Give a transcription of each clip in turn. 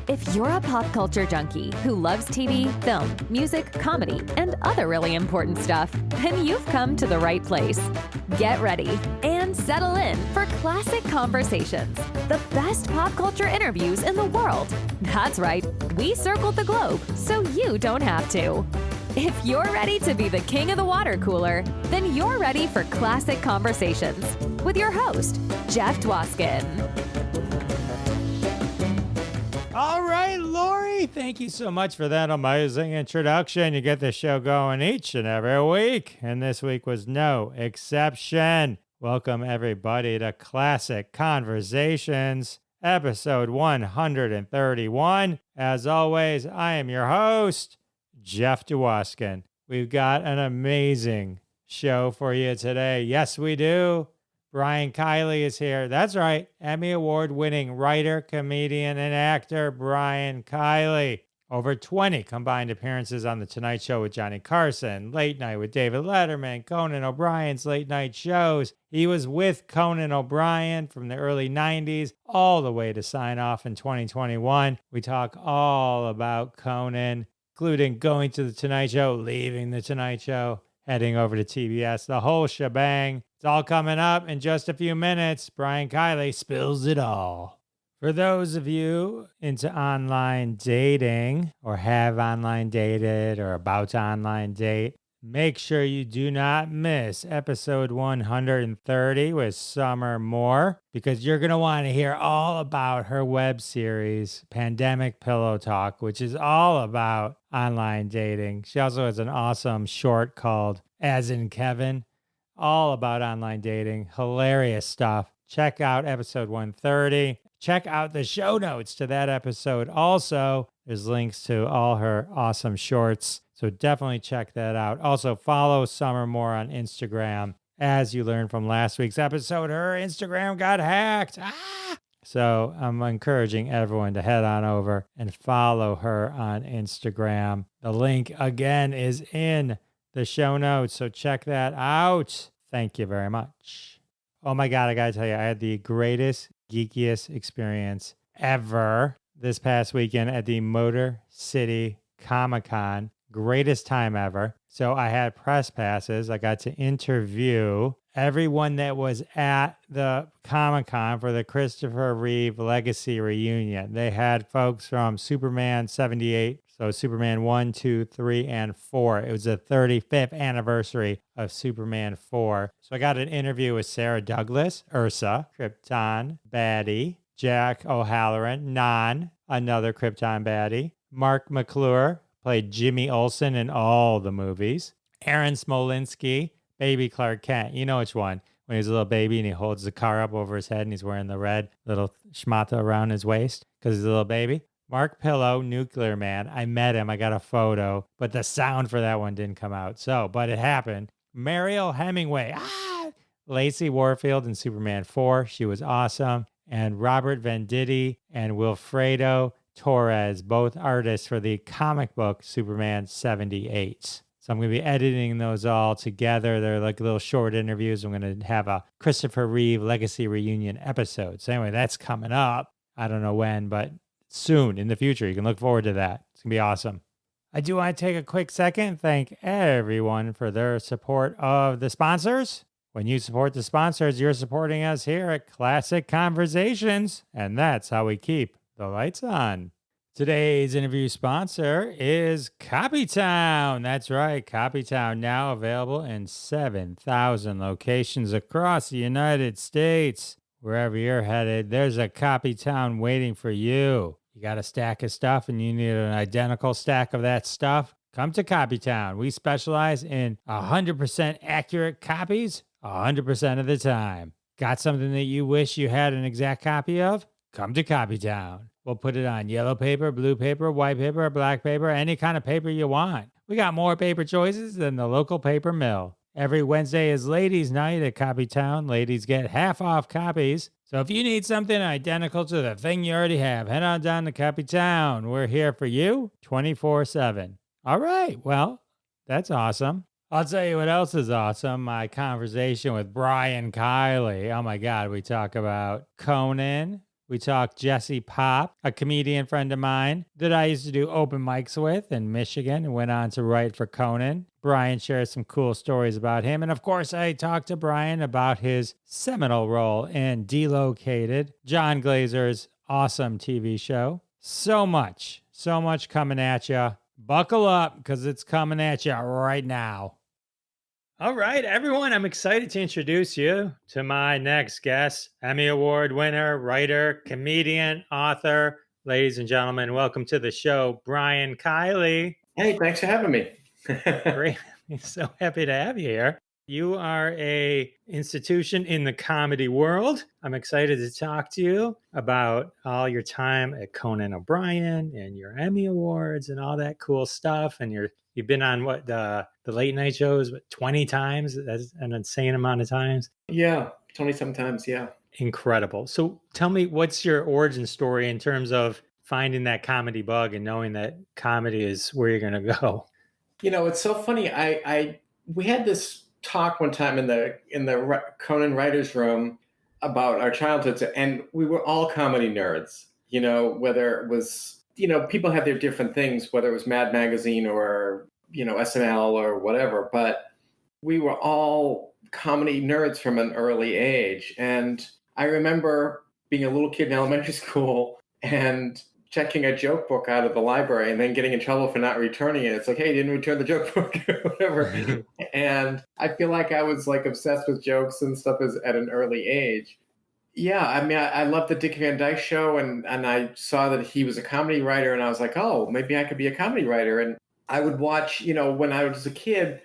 If you're a pop culture junkie who loves TV, film, music, comedy, and other really important stuff, then you've come to the right place. Get ready and settle in for Classic Conversations, the best pop culture interviews in the world. That's right, we circled the globe so you don't have to. If you're ready to be the king of the water cooler, then you're ready for Classic Conversations with your host, Jeff Dwoskin. All right, Lori, thank you so much for that amazing introduction. You get the show going each and every week, and this week was no exception. Welcome, everybody, to Classic Conversations, episode 131. As always, I am your host, Jeff Dwoskin. We've got an amazing show for you today. Yes, we do. Brian Kiley is here. That's right. Emmy Award-winning writer, comedian, and actor Brian Kiley. Over 20 combined appearances on The Tonight Show with Johnny Carson, Late Night with David Letterman, Conan O'Brien's late night shows. He was with Conan O'Brien from the early 90s all the way to sign off in 2021. We talk all about Conan, including going to The Tonight Show, leaving The Tonight Show, heading over to TBS, the whole shebang. It's all coming up in just a few minutes. Brian Kiley spills it all. For those of you into online dating or have online dated or about to online date, make sure you do not miss episode 130 with Summer Moore, because you're going to want to hear all about her web series, Pandemic Pillow Talk, which is all about online dating. She also has an awesome short called As in Kevin, all about online dating. Hilarious stuff. Check out episode 130. Check out the show notes to that episode. Also, there's links to all her awesome shorts, so definitely check that out. Also, follow Summer Moore on Instagram. As you learned from last week's episode, her Instagram got hacked. So I'm encouraging everyone to head on over and follow her on Instagram. The link, again, is in the show notes, so check that out. Thank you very much. Oh my God, I gotta tell you, I had the greatest, geekiest experience ever this past weekend at the Motor City Comic-Con. Greatest time ever. So I had press passes. I got to interview everyone that was at the Comic-Con for the Christopher Reeve Legacy Reunion. They had folks from Superman 78, so Superman 1, 2, 3, and 4. It was the 35th anniversary of Superman 4. So I got an interview with Sarah Douglas, Ursa, Krypton baddie, Jack O'Halloran, Non, another Krypton baddie, Mark McClure, played Jimmy Olsen in all the movies, Aaron Smolinski, baby Clark Kent. You know which one. When he's a little baby and he holds the car up over his head and he's wearing the red little schmata around his waist because he's a little baby. Mark Pillow, Nuclear Man. I met him. I got a photo, but the sound for that one didn't come out. But it happened. Mariel Hemingway. Lacey Warfield in Superman 4. She was awesome. And Robert Venditti and Wilfredo Torres, both artists for the comic book Superman 78. So I'm going to be editing those all together. They're like little short interviews. I'm going to have a Christopher Reeve Legacy Reunion episode. So anyway, that's coming up. I don't know when, but soon in the future. You can look forward to that. It's going to be awesome. I do want to take a quick second and thank everyone for their support of the sponsors. When you support the sponsors, you're supporting us here at Classic Conversations, and that's how we keep the lights on. Today's interview sponsor is Copytown. That's right, Copytown, now available in 7,000 locations across the United States. Wherever you're headed, there's a Copytown waiting for you. You got a stack of stuff and you need an identical stack of that stuff? Come to Copytown. We specialize in 100% accurate copies 100% of the time. Got something that you wish you had an exact copy of? Come to Copytown. We'll put it on yellow paper, blue paper, white paper, black paper, any kind of paper you want. We got more paper choices than the local paper mill. Every Wednesday is Ladies' Night at Copytown. Ladies get half off copies. So if you need something identical to the thing you already have, head on down to Copytown. We're here for you 24/7. All right, well, that's awesome. I'll tell you what else is awesome. My conversation with Brian Kiley. Oh my God, we talk about Conan, We talked Jesse Pop, a comedian friend of mine that I used to do open mics with in Michigan and went on to write for Conan. Brian shares some cool stories about him. And of course, I talked to Brian about his seminal role in Delocated, John Glaser's awesome TV show. So much coming at you. Buckle up because it's coming at you right now. All right, everyone, I'm excited to introduce you to my next guest, Emmy Award winner, writer, comedian, author. Ladies and gentlemen, welcome to the show, Brian Kiley. Hey, thanks for having me. Great. So happy to have you here. You are a institution in the comedy world. I'm excited to talk to you about all your time at Conan O'Brien and your Emmy Awards and all that cool stuff. And you've been on what the late night shows 20 times. That's an insane amount of times. Yeah, 20 sometimes, yeah. Incredible. So tell me, what's your origin story in terms of finding that comedy bug and knowing that comedy is where you're going to go? You know, it's so funny. We had this talk one time in the Conan writers room about our childhoods, and we were all comedy nerds. You know, whether it was, people have their different things, whether it was Mad Magazine or SNL or whatever, but we were all comedy nerds from an early age. And I remember being a little kid in elementary school and checking a joke book out of the library and then getting in trouble for not returning it. It's like, hey, you didn't return the joke book or whatever. And I feel like I was like obsessed with jokes and stuff at an early age. Yeah, I mean, I loved the Dick Van Dyke Show, and I saw that he was a comedy writer, and I was like, oh, maybe I could be a comedy writer. And I would watch, when I was a kid,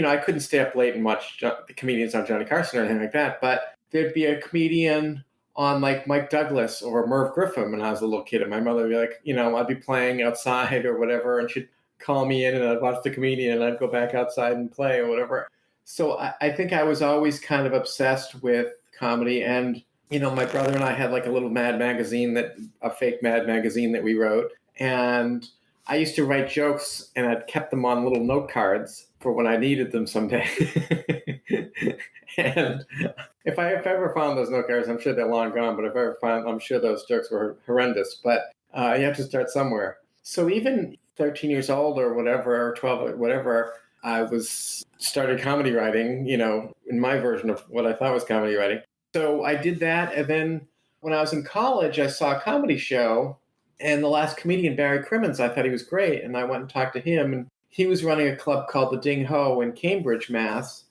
I couldn't stay up late and watch the comedians on Johnny Carson or anything like that, but there'd be a comedian on like Mike Douglas or Merv Griffin when I was a little kid, and my mother would be like, I'd be playing outside or whatever, and she'd call me in and I'd watch the comedian and I'd go back outside and play or whatever. So I think I was always kind of obsessed with comedy. And, my brother and I had like a little a fake Mad magazine that we wrote. And I used to write jokes and I'd kept them on little note cards for when I needed them someday. And if I ever found those note cards, I'm sure they're long gone, but if I ever found, I'm sure those jokes were horrendous, but you have to start somewhere. So even 13 years old or whatever, or 12 or whatever, I started comedy writing, in my version of what I thought was comedy writing. So I did that. And then when I was in college, I saw a comedy show, and the last comedian, Barry Crimmons, I thought he was great. And I went and talked to him, and he was running a club called the Ding Ho in Cambridge, Mass.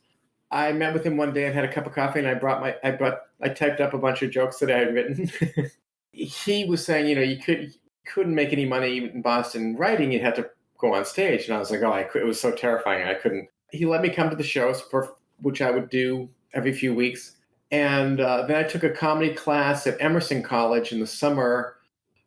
I met with him one day and had a cup of coffee, and I typed up a bunch of jokes that I had written. He was saying, you couldn't make any money in Boston writing. You had to go on stage. And I was like, it was so terrifying. I couldn't. He let me come to the shows, which I would do every few weeks. And then I took a comedy class at Emerson College in the summer,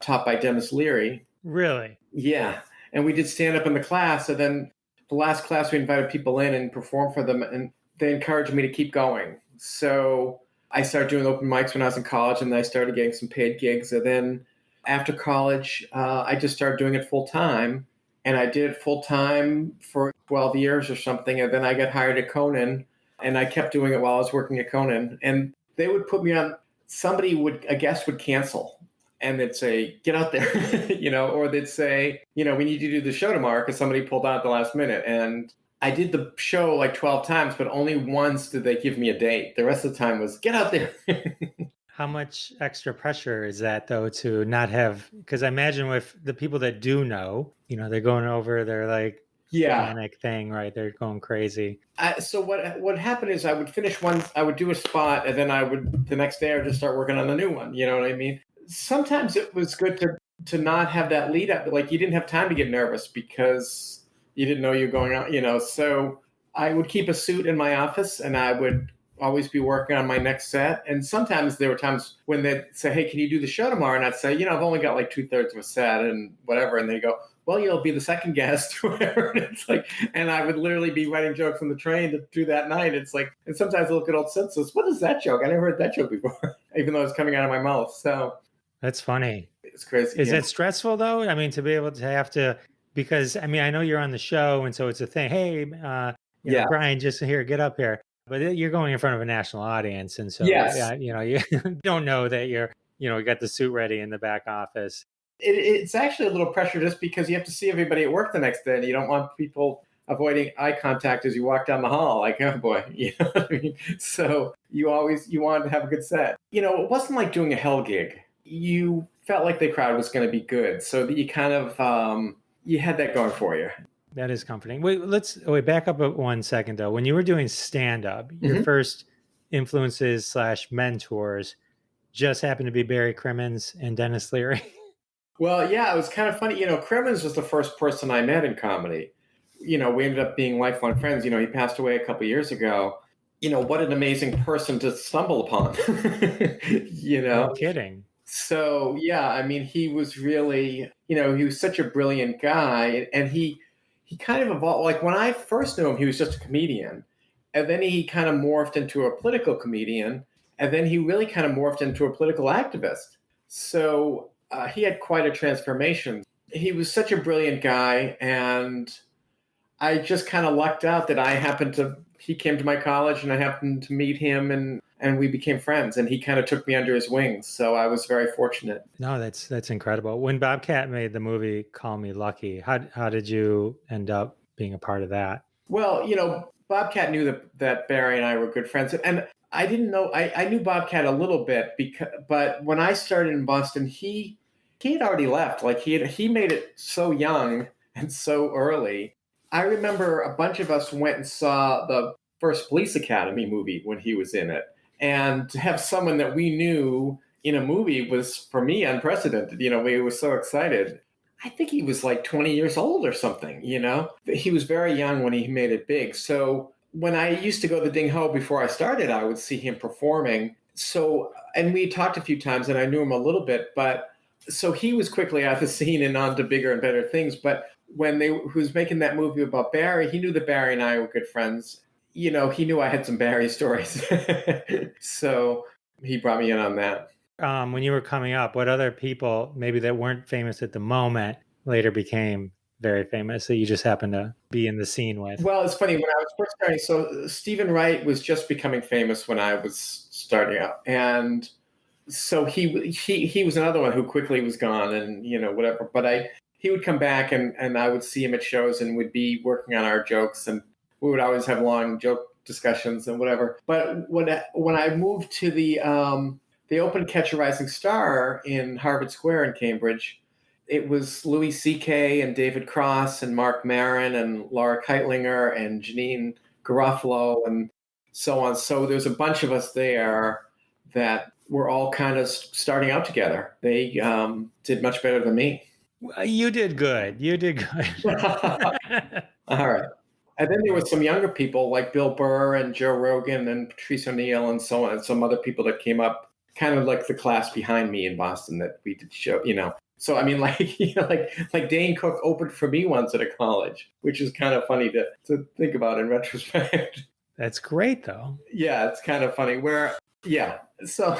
taught by Dennis Leary. Really? Yeah. And we did stand up in the class. And then the last class, we invited people in and performed for them. And they encouraged me to keep going. So I started doing open mics when I was in college, and then I started getting some paid gigs. And then after college, I just started doing it full time. And I did it full time for 12 years or something. And then I got hired at Conan, and I kept doing it while I was working at Conan. And they would put me on, a guest would cancel. And they'd say, get out there, or they'd say, we need you to do the show tomorrow because somebody pulled out at the last minute. And I did the show like 12 times, but only once did they give me a date. The rest of the time was, get out there. How much extra pressure is that, though, to not have, because I imagine with the people that do know, they're going over their like manic thing, right? They're going crazy. So what happened is I would finish one, I would do a spot, and then the next day I would just start working on a new one. You know what I mean? Sometimes it was good to not have that lead up. Like you didn't have time to get nervous because you didn't know you were going out, So I would keep a suit in my office, and I would always be working on my next set. And sometimes there were times when they'd say, hey, can you do the show tomorrow? And I'd say, I've only got like 2/3 of a set and whatever. And they go, well, you'll be the second guest or whatever. And it's like, and I would literally be writing jokes on the train to do that night. It's like, and sometimes I look at old sets and what is that joke? I never heard that joke before, even though it's coming out of my mouth. So that's funny. It's crazy. Is it stressful though? I mean, to be able to have to, because I mean, I know you're on the show, and so it's a thing. Hey, Brian, just here, get up here. But you're going in front of a national audience, and so you don't know that you're we got the suit ready in the back office. It's actually a little pressure just because you have to see everybody at work the next day, and you don't want people avoiding eye contact as you walk down the hall. Like, oh boy, you know what I mean? So you want to have a good set. It wasn't like doing a hell gig. You felt like the crowd was going to be good, so that you kind of you had that going for you. That is comforting. Wait, back up 1 second though. When you were doing stand-up, your first influences / mentors just happened to be Barry Crimmons and Dennis Leary. Well, yeah, it was kind of funny. Crimmons was the first person I met in comedy. We ended up being lifelong friends. He passed away a couple of years ago. What an amazing person to stumble upon. No kidding. So, yeah, I mean, he was really, he was such a brilliant guy. And he kind of evolved. Like when I first knew him, he was just a comedian. And then he kind of morphed into a political comedian. And then he really kind of morphed into a political activist. So he had quite a transformation. He was such a brilliant guy. And I just kind of lucked out that he came to my college and I happened to meet him and we became friends, and he kind of took me under his wings. So I was very fortunate. No, that's incredible. When Bobcat made the movie Call Me Lucky, how did you end up being a part of that? Well, Bobcat knew that Barry and I were good friends. And I didn't know, I knew Bobcat a little bit, but when I started in Boston, he had already left. Like he made it so young and so early. I remember a bunch of us went and saw the first Police Academy movie when he was in it. And to have someone that we knew in a movie was, for me, unprecedented. We were so excited. I think he was like 20 years old or something, He was very young when he made it big. So when I used to go to the Ding Ho before I started, I would see him performing. So, and we talked a few times and I knew him a little bit, but so he was quickly out of the scene and on to bigger and better things. But when he was making that movie about Barry, he knew that Barry and I were good friends. He knew I had some Barry stories. So he brought me in on that. When you were coming up, what other people, maybe that weren't famous at the moment, later became very famous that you just happened to be in the scene with? Well, it's funny. When I was first starting, so Stephen Wright was just becoming famous when I was starting out. And so he was another one who quickly was gone and, whatever. But he would come back and I would see him at shows and would be working on our jokes, and we would always have long joke discussions and whatever. But when I moved to the Open Catch a Rising Star in Harvard Square in Cambridge, it was Louis C.K. and David Cross and Mark Maron and Laura Keitlinger and Janine Garofalo and so on. So there's a bunch of us there that were all kind of starting out together. They did much better than me. You did good. All right. And then there were some younger people like Bill Burr and Joe Rogan and Patrice O'Neill and so on, and some other people that came up kind of like the class behind me in Boston that we did show, So, I mean, like Dane Cook opened for me once at a college, which is kind of funny to think about in retrospect. That's great, though. Yeah, it's kind of funny. So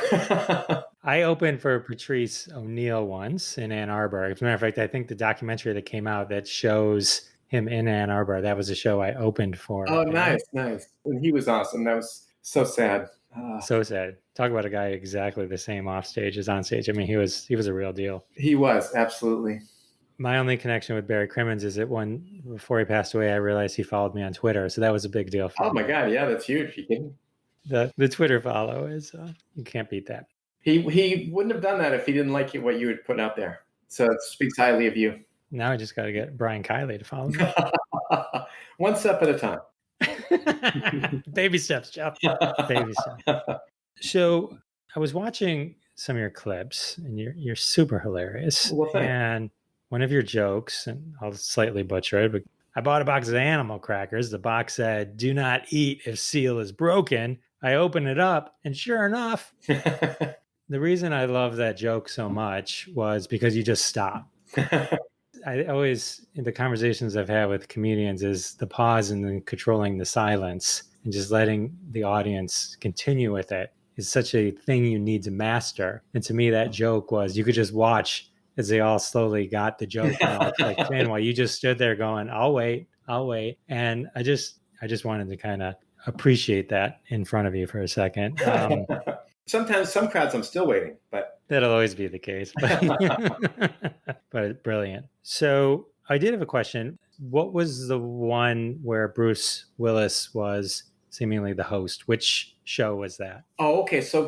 I opened for Patrice O'Neill once in Ann Arbor. As a matter of fact, I think the documentary that came out that shows him in Ann Arbor, that was a show I opened for. Oh, nice. And he was awesome. That was so sad. So sad. Talk about a guy exactly the same off stage as on stage. I mean, he was a real deal. He was, absolutely. My only connection with Barry Crimmons is that before he passed away, I realized he followed me on Twitter. So that was a big deal for me. Oh my God. Yeah, that's huge. You kidding? The Twitter follow is, you can't beat that. He wouldn't have done that if he didn't like what you had put out there. So it speaks highly of you. Now I just got to get Brian Kiley to follow me. One step at a time. Baby steps, Jeff. Baby steps. So I was watching some of your clips, and you're super hilarious. Well, thanks. And one of your jokes, and I'll slightly butcher it, but I bought a box of animal crackers. The box said, "Do not eat if seal is broken." I open it up, and sure enough, the reason I love that joke so much was because you just stop. I always, in the conversations I've had with comedians, is the pause and then controlling the silence and just letting the audience continue with it is such a thing you need to master. And to me, that joke was, you could just watch as they all slowly got the joke. Like, man, while you just stood there going, I'll wait. And I just wanted to kind of appreciate that in front of you for a second. Sometimes some crowds I'm still waiting, but That'll always be the case, but brilliant. So I did have a question. What was the one where Bruce Willis was seemingly the host? Which show was that? Oh, okay. So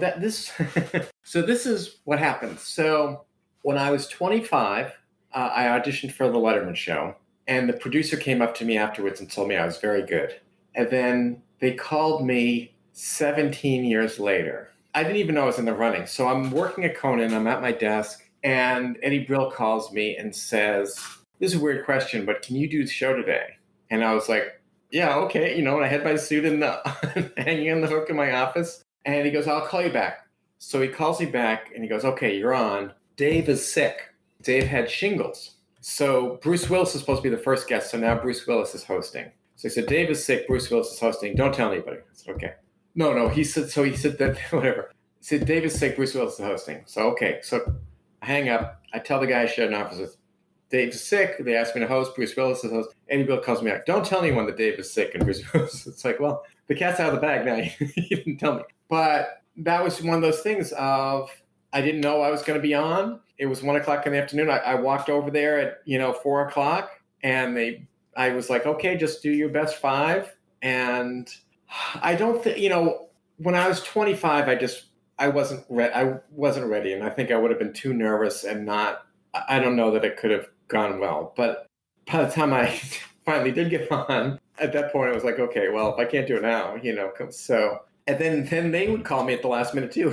so this is what happened. So when I was 25, I auditioned for the Letterman show, and the producer came up to me afterwards and told me I was very good. And then they called me 17 years later. I didn't even know I was in the running. So I'm working at Conan. I'm at my desk, and Eddie Brill calls me and says, "This is a weird question, but can you do the show today?" And I was like, "Yeah, okay." And I had my suit hanging on the hook in my office. And he goes, "I'll call you back." So he calls me back and he goes, "Okay, you're on. Dave is sick." Dave had shingles. So Bruce Willis is supposed to be the first guest. So now Bruce Willis is hosting. So he said, "Dave is sick. Bruce Willis is hosting. Don't tell anybody." I said, "Okay." No. He said that, whatever. He said, "Dave is sick. Bruce Willis is hosting." So, okay. So I hang up. I tell the guy I shared an office with, "Dave's sick. They asked me to host. Bruce Willis is host." Eddie Brill calls me back. "Don't tell anyone that Dave is sick and Bruce Willis." It's like, well, the cat's out of the bag now. You didn't tell me. But that was one of those things of, I didn't know I was going to be on. It was 1:00 in the afternoon. I walked over there at 4:00, and I was like, "Okay, just do your best 5." And I don't think, when I was 25, I wasn't ready, and I think I would have been too nervous and not. I don't know that it could have gone well. But by the time I finally did get on, at that point I was like, okay, well, if I can't do it now, so. And then they would call me at the last minute too.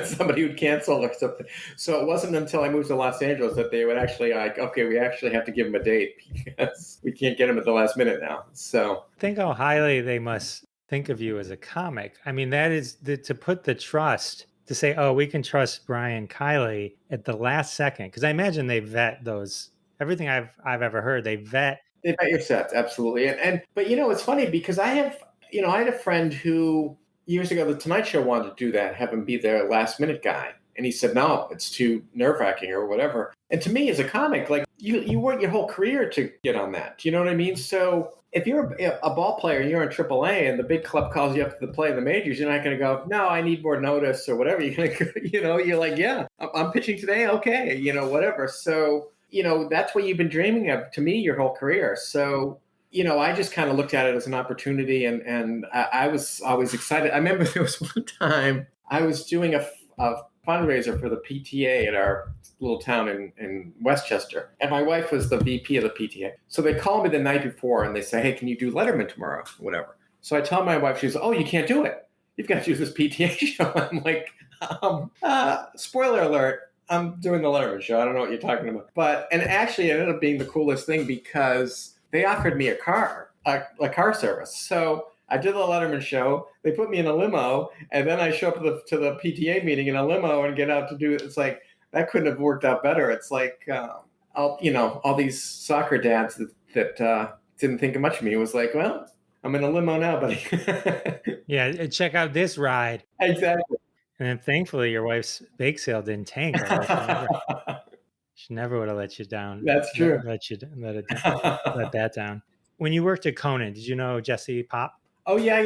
Somebody would cancel or something. So it wasn't until I moved to Los Angeles that they would actually okay, we actually have to give them a date because we can't get them at the last minute now. So Think how highly they must think of you as a comic. I mean, that is to put the trust to say, "Oh, we can trust Brian Kiley" at the last second. Because I imagine they vet those. Everything I've ever heard, they vet your sets, absolutely. But it's funny because I had a friend who years ago, the Tonight Show wanted to do that, have him be their last minute guy. And he said, "No, it's too nerve-wracking," or whatever. And to me, as a comic, like you work your whole career to get on that. Do you know what I mean? So if you're a ball player, you're in AAA, and the big club calls you up to play in the majors, you're not going to go, "No, I need more notice," or whatever. You're going to, you're like, "Yeah, I'm pitching today. Okay, whatever." So, that's what you've been dreaming of, to me, your whole career. So, I just kind of looked at it as an opportunity, and I was always excited. I remember there was one time I was doing a fundraiser for the PTA at our little town in Westchester, and my wife was the VP of the PTA. So they called me the night before, and they say, "Hey, can you do Letterman tomorrow?" Whatever. So I tell my wife, she's, "Oh, you can't do it. You've got to do this PTA show." I'm like, spoiler alert. I'm doing the Letterman show. I don't know what you're talking about. And actually it ended up being the coolest thing because they offered me a car service. So I did the Letterman show. They put me in a limo, and then I show up to the PTA meeting in a limo and get out to do it. It's like, that couldn't have worked out better. It's like, all these soccer dads that didn't think much of me. It was like, well, I'm in a limo now, buddy. Yeah, check out this ride. Exactly. And then thankfully your wife's bake sale didn't tank. She never would have let you down. That's true. Let that down. When you worked at Conan, did you know Jesse Pop? Oh, yeah.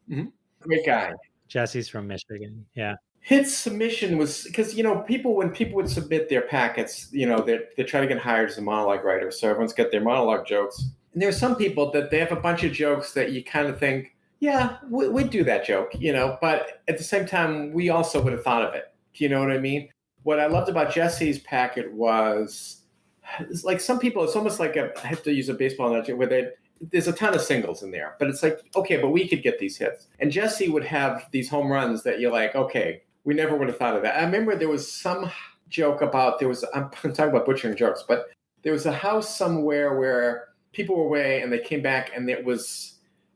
Mm-hmm. Great guy. Jesse's from Michigan. Yeah. His submission was because, when people would submit their packets, they try to get hired as a monologue writer. So everyone's got their monologue jokes. And there are some people that they have a bunch of jokes that you kind of think, yeah, we'd do that joke, but at the same time, we also would have thought of it. Do you know what I mean? What I loved about Jesse's packet was, it's like some people, it's almost like I have to use a baseball analogy where there's a ton of singles in there, but it's like, okay, but we could get these hits. And Jesse would have these home runs that you're like, okay, we never would have thought of that. I remember there was some joke about, I'm talking about butchering jokes, but there was a house somewhere where people were away and they came back and it was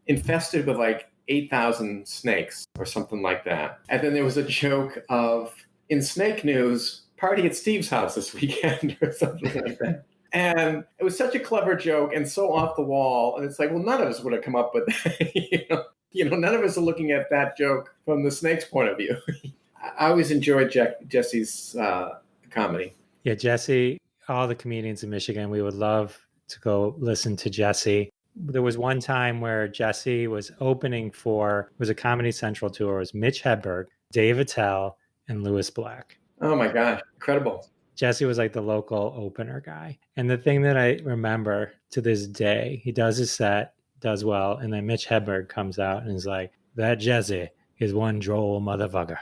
infested with like 8,000 snakes or something like that. And then there was a joke of, in snake news, party at Steve's house this weekend or something like that. And it was such a clever joke and so off the wall. And it's like, well, none of us would have come up with that. None of us are looking at that joke from the snake's point of view. I always enjoyed Jesse's comedy. Yeah, Jesse, all the comedians in Michigan, we would love to go listen to Jesse. There was one time where Jesse was opening for, it was a Comedy Central tour. It was Mitch Hedberg, Dave Attell, and Louis Black. Oh my gosh, incredible. Jesse was like the local opener guy. And the thing that I remember to this day, he does his set, does well, and then Mitch Hedberg comes out and is like, that Jesse is one droll motherfucker.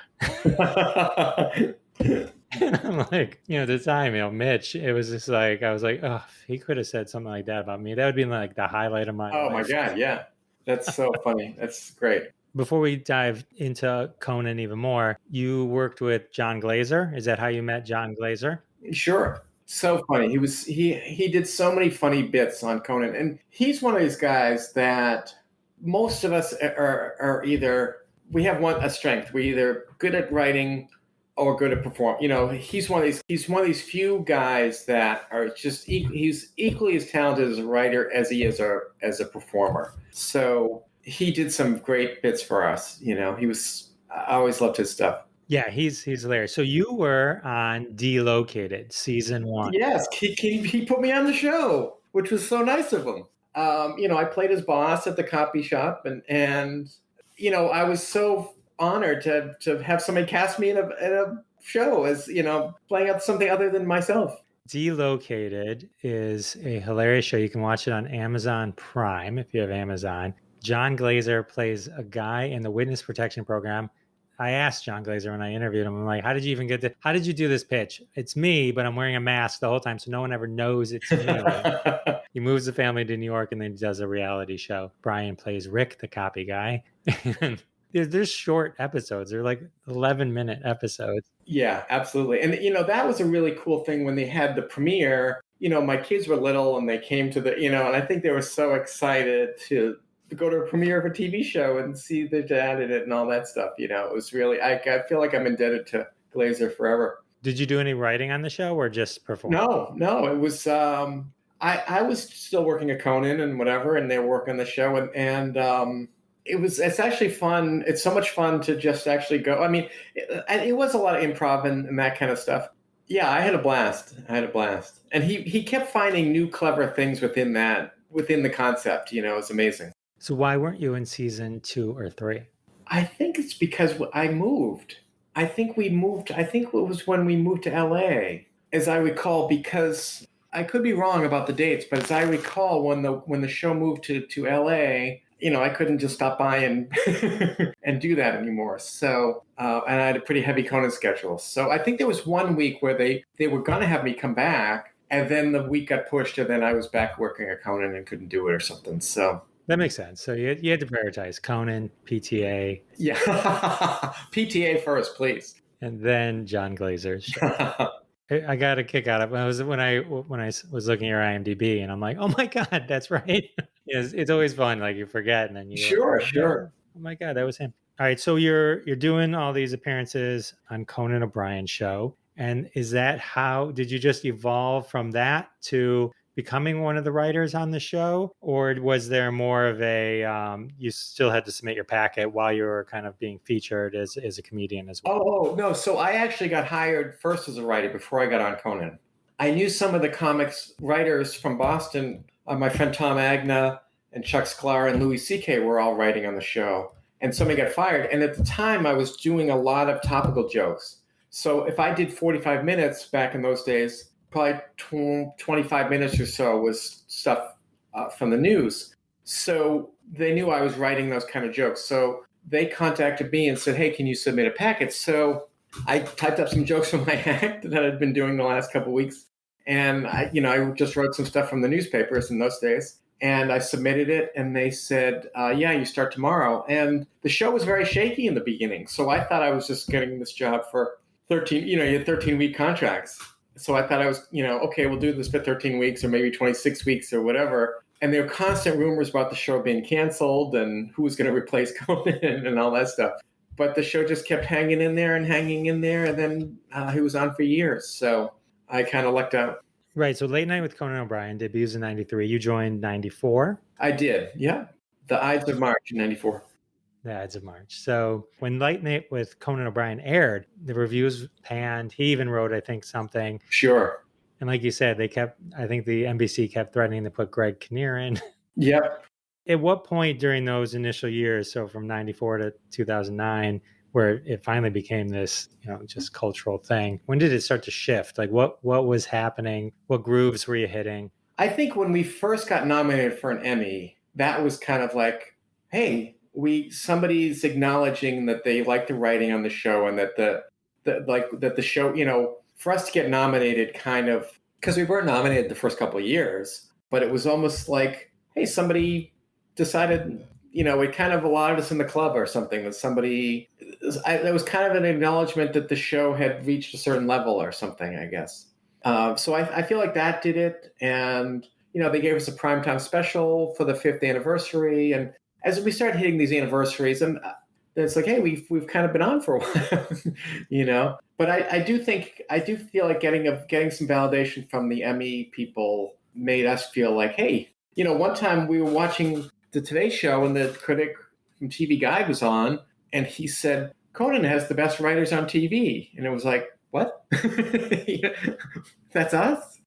And I'm like, at the time, Mitch, it was just like, I was like, oh, if he could have said something like that about me, that would be like the highlight of my Oh my life. God, yeah. That's so funny. That's great. Before we dive into Conan even more, you worked with John Glaser. Is that how you met John Glaser? Sure. So funny. He did so many funny bits on Conan. And he's one of these guys that most of us are either we have a strength. We're either good at writing or good at perform. He's one of these few guys that are just he's equally as talented as a writer as he is as a performer. So he did some great bits for us. I always loved his stuff. Yeah, he's hilarious. So you were on Delocated season 1. Yes, he put me on the show, which was so nice of him. I played his boss at the copy shop, and I was so honored to have somebody cast me in a show as playing up something other than myself. Delocated is a hilarious show. You can watch it on Amazon Prime if you have Amazon. John Glaser plays a guy in the witness protection program. I asked John Glaser when I interviewed him, I'm like, how did you do this pitch? It's me, but I'm wearing a mask the whole time, so no one ever knows it's me. He moves the family to New York and then he does a reality show. Brian plays Rick, the copy guy. And there's short episodes. They're like 11-minute episodes. Yeah, absolutely. And, that was a really cool thing when they had the premiere. My kids were little and they came to and I think they were so excited to go to a premiere of a TV show and see their dad in it and all that stuff. It was really, I feel like I'm indebted to Glaser forever. Did you do any writing on the show or just perform? No, it was, I was still working at Conan and whatever, and they were working on the show and it's actually fun. It's so much fun to just actually go. I mean, it was a lot of improv and that kind of stuff. Yeah, I had a blast. And he kept finding new clever things within the concept, it was amazing. So why weren't you in season 2 or 3? I think it's because I moved. I think we moved. I think it was when we moved to LA, as I recall, because I could be wrong about the dates, but as I recall, when the show moved to LA, I couldn't just stop by and and do that anymore. So, and I had a pretty heavy Conan schedule. So I think there was one week where they were going to have me come back, and then the week got pushed, and then I was back working at Conan and couldn't do it or something. So that makes sense. So you had to prioritize Conan, PTA. Yeah, PTA first, please. And then John Glaser's show. I got a kick out of it when I was looking at your IMDb, and I'm like, oh my God, that's right. It's always fun. Like you forget, and then you sure. Oh my God, that was him. All right, so you're doing all these appearances on Conan O'Brien show, and is that how did you just evolve from that to becoming one of the writers on the show, or was there more of a you still had to submit your packet while you were kind of being featured as a comedian as well? Oh no, so I actually got hired first as a writer before I got on Conan. I knew some of the comics writers from Boston. My friend Tom Agna and Chuck Sklar and Louis C.K. were all writing on the show, and somebody got fired. And at the time, I was doing a lot of topical jokes. So if I did 45 minutes back in those days, probably 25 minutes or so was stuff from the news. So they knew I was writing those kind of jokes. So they contacted me and said, hey, can you submit a packet? So I typed up some jokes from my act that I'd been doing the last couple of weeks. And I just wrote some stuff from the newspapers in those days. And I submitted it, and they said, yeah, you start tomorrow. And the show was very shaky in the beginning. So I thought I was just getting this job for 13, you had 13-week contracts. So I thought I was, okay, we'll do this for 13 weeks or maybe 26 weeks or whatever. And there were constant rumors about the show being canceled and who was going to replace Conan and all that stuff. But the show just kept hanging in there. And then he was on for years. So I kind of lucked out. Right. So Late Night with Conan O'Brien debuts in 93. You joined 94. I did. Yeah. The Ides of March in 94. The Ides of March. So when Late Night with Conan O'Brien aired, the reviews panned. He even wrote, I think, something. Sure. And like you said, I think the NBC kept threatening to put Greg Kinnear in. Yep. At what point during those initial years, so from 94 to 2009, where it finally became this, just cultural thing? When did it start to shift? Like what was happening? What grooves were you hitting? I think when we first got nominated for an Emmy, that was kind of like, hey, somebody's acknowledging that they like the writing on the show, and that the show, for us to get nominated, kind of, because we weren't nominated the first couple of years, but it was almost like, hey, somebody decided, it kind of allowed us in the club or something, that that was kind of an acknowledgement that the show had reached a certain level or something, I guess. So I feel like that did it. And, they gave us a primetime special for the 5th anniversary. And as we started hitting these anniversaries, and it's like, hey, we've kind of been on for a while, But I do feel like getting some validation from the Emmy people made us feel like, hey, one time we were watching the Today Show and the critic from TV Guide was on, and he said, Conan has the best writers on TV. And it was like, what? That's us?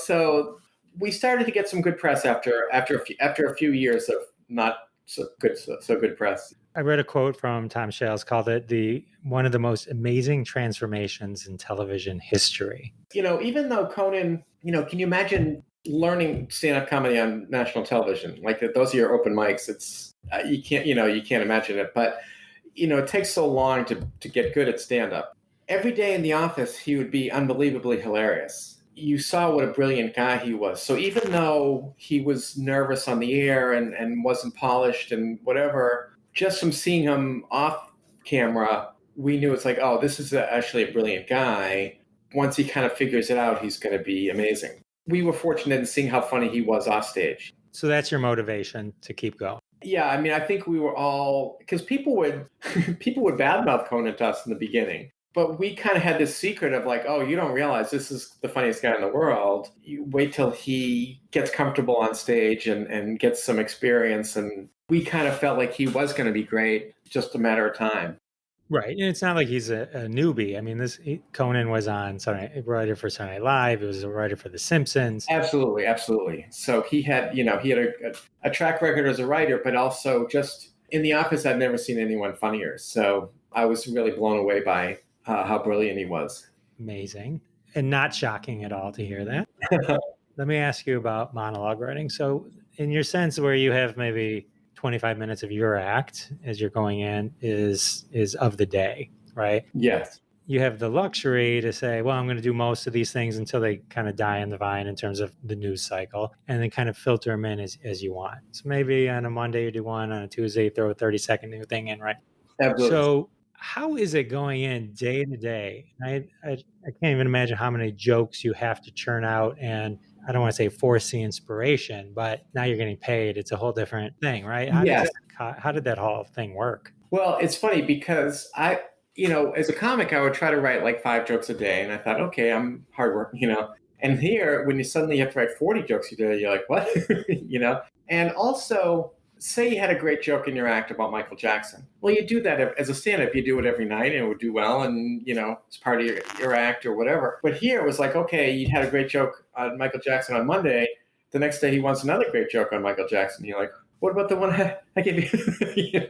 So we started to get some good press after a few years of not so good press. I read a quote from Tom Shales, called it one of the most amazing transformations in television history. Even though Conan, can you imagine learning stand-up comedy on national television? Like, those are your open mics. It's you can't imagine it. But it takes so long to get good at stand-up. Every day in the office, he would be unbelievably hilarious. You saw what a brilliant guy he was. So even though he was nervous on the air and wasn't polished and whatever, just from seeing him off camera, we knew it's like, oh, this is actually a brilliant guy. Once he kind of figures it out, he's going to be amazing. We were fortunate in seeing how funny he was off stage. So that's your motivation to keep going. Yeah, I mean, I think we were all, because people would badmouth Conan to us in the beginning. But we kind of had this secret of like, oh, you don't realize this is the funniest guy in the world. You wait till he gets comfortable on stage and gets some experience. And we kind of felt like he was going to be great, just a matter of time. Right. And it's not like he's a newbie. I mean, Conan was on a writer for Saturday Night Live. He was a writer for The Simpsons. Absolutely. Absolutely. So he had a track record as a writer, but also just in the office, I've never seen anyone funnier. So I was really blown away by how brilliant he was. Amazing. And not shocking at all to hear that. Let me ask you about monologue writing. So in your sense, where you have maybe 25 minutes of your act as you're going in is of the day, right? Yes. You have the luxury to say, well, I'm going to do most of these things until they kind of die in the vine in terms of the news cycle, and then kind of filter them in as you want. So maybe on a Monday you do one, on a Tuesday you throw a 30-second new thing in, right? Absolutely. So how is it going in day to day? I can't even imagine how many jokes you have to churn out, and I don't want to say force the inspiration, but now you're getting paid. It's a whole different thing, right? How did that whole thing work? Well, it's funny because as a comic, I would try to write like 5 jokes a day. And I thought, okay, I'm hardworking, And here, when you suddenly have to write 40 jokes a day, you're like, what? And also, say you had a great joke in your act about Michael Jackson. Well, you do that as a stand-up. You do it every night and it would do well. And, it's part of your act or whatever. But here it was like, okay, you had a great joke on Michael Jackson on Monday. The next day he wants another great joke on Michael Jackson. You're like, what about the one I gave you?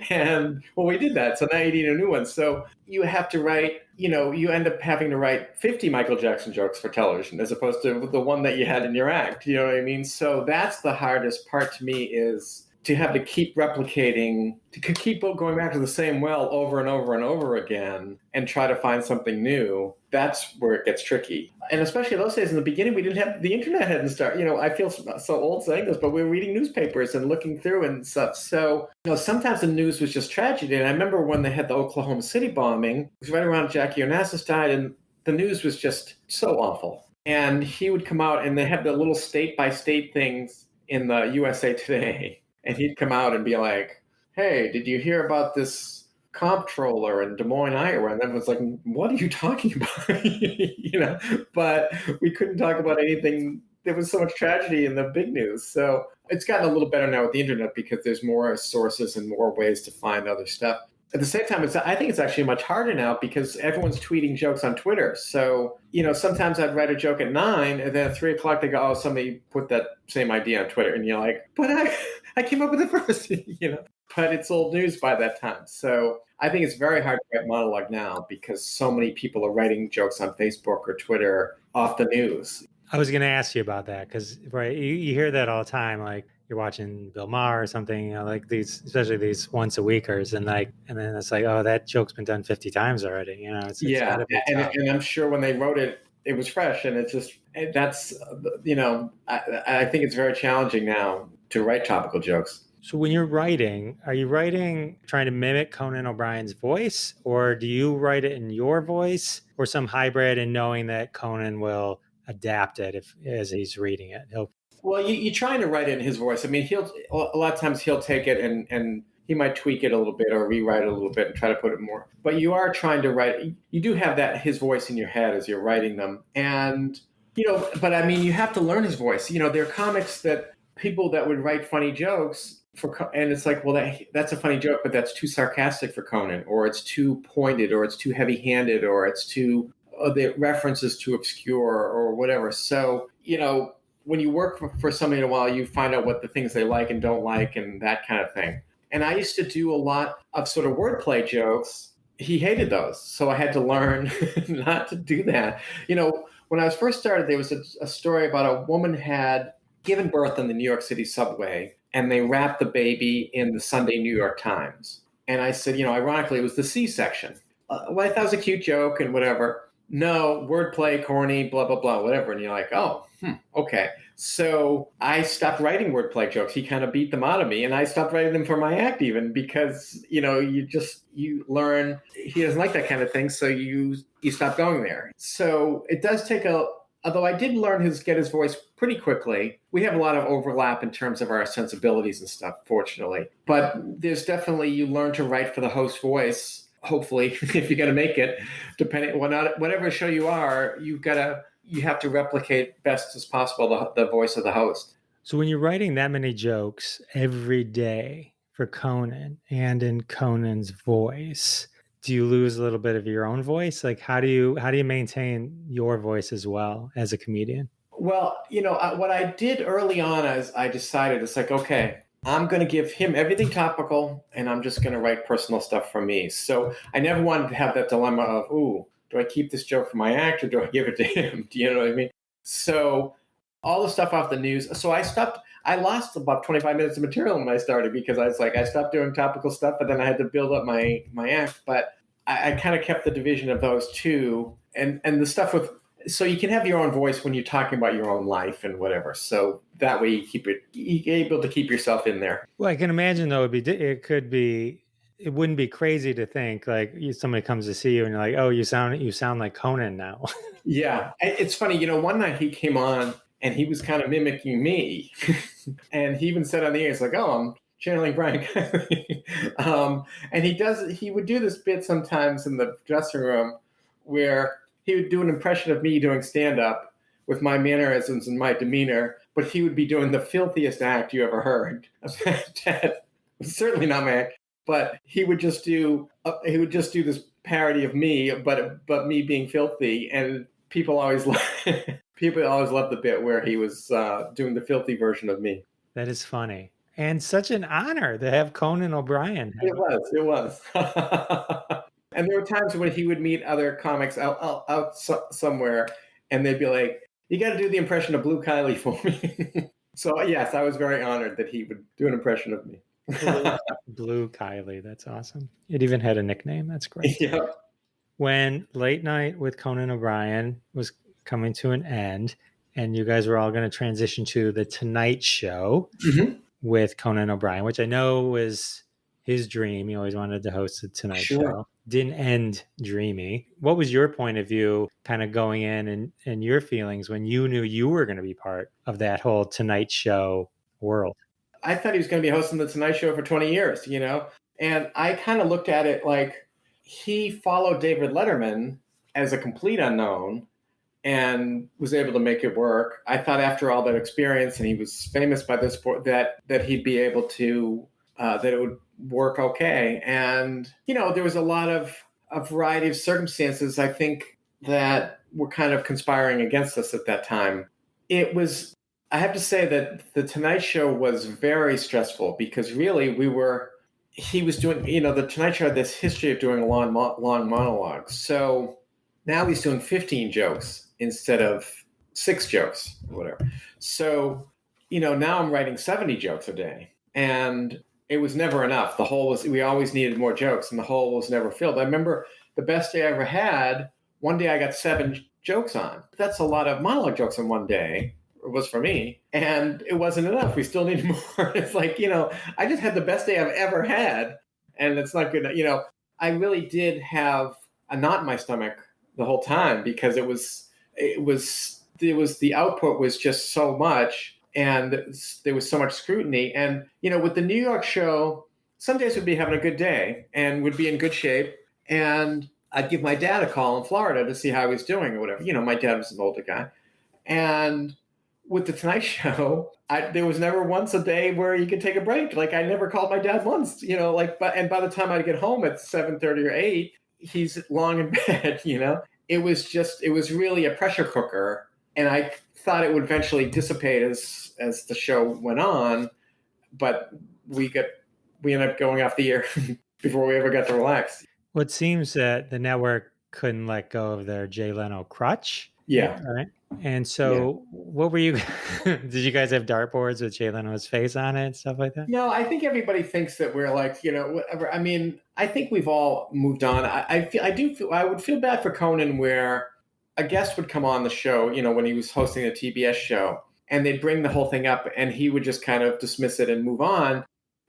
And well, we did that. So now you need a new one. So you have to write, you end up having to write 50 Michael Jackson jokes for television as opposed to the one that you had in your act. You know what I mean? So that's the hardest part to me, is to have to keep replicating, to keep going back to the same well over and over and over again and try to find something new. That's where it gets tricky. And especially those days in the beginning, we didn't have, the internet hadn't started. I feel so old saying this, but we were reading newspapers and looking through and stuff. So, sometimes the news was just tragedy. And I remember when they had the Oklahoma City bombing, it was right around Jackie Onassis died, and the news was just so awful. And he would come out, and they had the little state-by-state things in the USA Today. And he'd come out and be like, hey, did you hear about this comptroller in Des Moines, Iowa? And everyone's like, what are you talking about? But we couldn't talk about anything. There was so much tragedy in the big news. So it's gotten a little better now with the internet because there's more sources and more ways to find other stuff. At the same time, I think it's actually much harder now because everyone's tweeting jokes on Twitter. So, sometimes I'd write a joke at 9 and then at 3 o'clock they go, oh, somebody put that same idea on Twitter. And you're like, but I came up with it first, but it's old news by that time. So I think it's very hard to write monologue now because so many people are writing jokes on Facebook or Twitter off the news. I was going to ask you about that because, right, you hear that all the time. Like you're watching Bill Maher or something, like these, especially these once a weekers, and then it's like, oh, that joke's been done 50 times already. It's gotta be tough. And I'm sure when they wrote it, it was fresh, and it's just that's I think it's very challenging now to write topical jokes. So when you're writing, are you writing trying to mimic Conan O'Brien's voice, or do you write it in your voice, or some hybrid, and knowing that Conan will adapt it as he's reading it? Well, you're trying to write it in his voice. I mean, a lot of times he'll take it and he might tweak it a little bit or rewrite it a little bit and try to put it more. But you are trying to write. You do have his voice in your head as you're writing them, and But I mean, you have to learn his voice. There are comics that people that would write funny jokes and it's like, well, that's a funny joke, but that's too sarcastic for Conan, or it's too pointed, or it's too heavy-handed, or it's too the reference is too obscure, or whatever. So when you work for somebody in a while, you find out what the things they like and don't like, and that kind of thing. And I used to do a lot of sort of wordplay jokes. He hated those, so I had to learn not to do that. When I was first started, there was a story about a woman had given birth in the New York City subway, and they wrapped the baby in the Sunday New York Times. And I said, ironically, it was the C-section. Well, I thought it was a cute joke and whatever. No, wordplay, corny, blah, blah, blah, whatever. And you're like, oh, okay. So I stopped writing wordplay jokes. He kind of beat them out of me, and I stopped writing them for my act even because, you learn he doesn't like that kind of thing. So you stop going there. So it does take although I did get his voice pretty quickly. We have a lot of overlap in terms of our sensibilities and stuff, fortunately. But there's definitely, you learn to write for the host voice, hopefully, if you're going to make it, whatever show you are, you have to replicate best as possible the voice of the host. So when you're writing that many jokes every day for Conan and in Conan's voice, do you lose a little bit of your own voice? Like, how do you maintain your voice as well as a comedian? Well, what I did early on is I decided it's like, okay, I'm going to give him everything topical, and I'm just going to write personal stuff from me. So I never wanted to have that dilemma of, ooh, do I keep this joke for my act or do I give it to him? Do you know what I mean? So all the stuff off the news. So I stopped. I lost about 25 minutes of material when I started because I was like, I stopped doing topical stuff, but then I had to build up my act. But I kind of kept the division of those two, and the stuff with. So you can have your own voice when you're talking about your own life and whatever. So that way you're able to keep yourself in there. Well, I can imagine though it wouldn't be crazy to think like somebody comes to see you and you're like, oh, you sound like Conan now. Yeah, it's funny. One night he came on and he was kind of mimicking me, and he even said on the air, "It's like, oh, I'm channeling Brian Kiley." And he would do this bit sometimes in the dressing room where he would do an impression of me doing stand-up with my mannerisms and my demeanor, but he would be doing the filthiest act you ever heard. That was certainly not my act, but he would just do this parody of me, but me being filthy, and people always loved the bit where he was doing the filthy version of me. That is funny. And such an honor to have Conan O'Brien. It was. And there were times when he would meet other comics out somewhere, and they'd be like, you got to do the impression of Blue Kiley for me. So, yes, I was very honored that he would do an impression of me. Blue Kiley, that's awesome. It even had a nickname. That's great. Yeah. When Late Night with Conan O'Brien was coming to an end, and you guys were all going to transition to The Tonight Show with Conan O'Brien, which I know was his dream. He always wanted to host The Tonight Show. Didn't end dreamy. What was your point of view kind of going in and your feelings when you knew you were going to be part of that whole Tonight Show world? I thought he was going to be hosting The Tonight Show for 20 years, And I kind of looked at it like he followed David Letterman as a complete unknown and was able to make it work. I thought after all that experience, and he was famous by this point, that he'd be able to, that it would work okay. And, there was a variety of circumstances, I think, that were kind of conspiring against us at that time. It was I have to say that the Tonight Show was very stressful because really he was doing, the Tonight Show had this history of doing long monologues. So now he's doing 15 jokes instead of 6 jokes or whatever. So, now I'm writing 70 jokes a day. And it was never enough. We always needed more jokes and the hole was never filled. I remember the best day I ever had, one day I got 7 jokes on. That's a lot of monologue jokes in one day. It was for me, and it wasn't enough. We still need more. It's like, I just had the best day I've ever had, and it's not good. I really did have a knot in my stomach the whole time because the output was just so much, and there was so much scrutiny. And, with the New York show, some days would be having a good day and would be in good shape. And I'd give my dad a call in Florida to see how he was doing or whatever. My dad was an older guy. And with the Tonight Show, there was never once a day where you could take a break. Like I never called my dad once, and by the time I'd get home at 7:30 or 8, he's long in bed, It was really a pressure cooker. And I thought it would eventually dissipate as the show went on, but we ended up going off the air before we ever got to relax. Well, it seems that the network couldn't let go of their Jay Leno crutch. Yeah. Right. And so what were you, did you guys have dartboards with Jay Leno's face on it and stuff like that? No, I think everybody thinks that we're like, whatever. I mean, I think we've all moved on. I would feel bad for Conan where a guest would come on the show, when he was hosting a TBS show, and they'd bring the whole thing up and he would just kind of dismiss it and move on.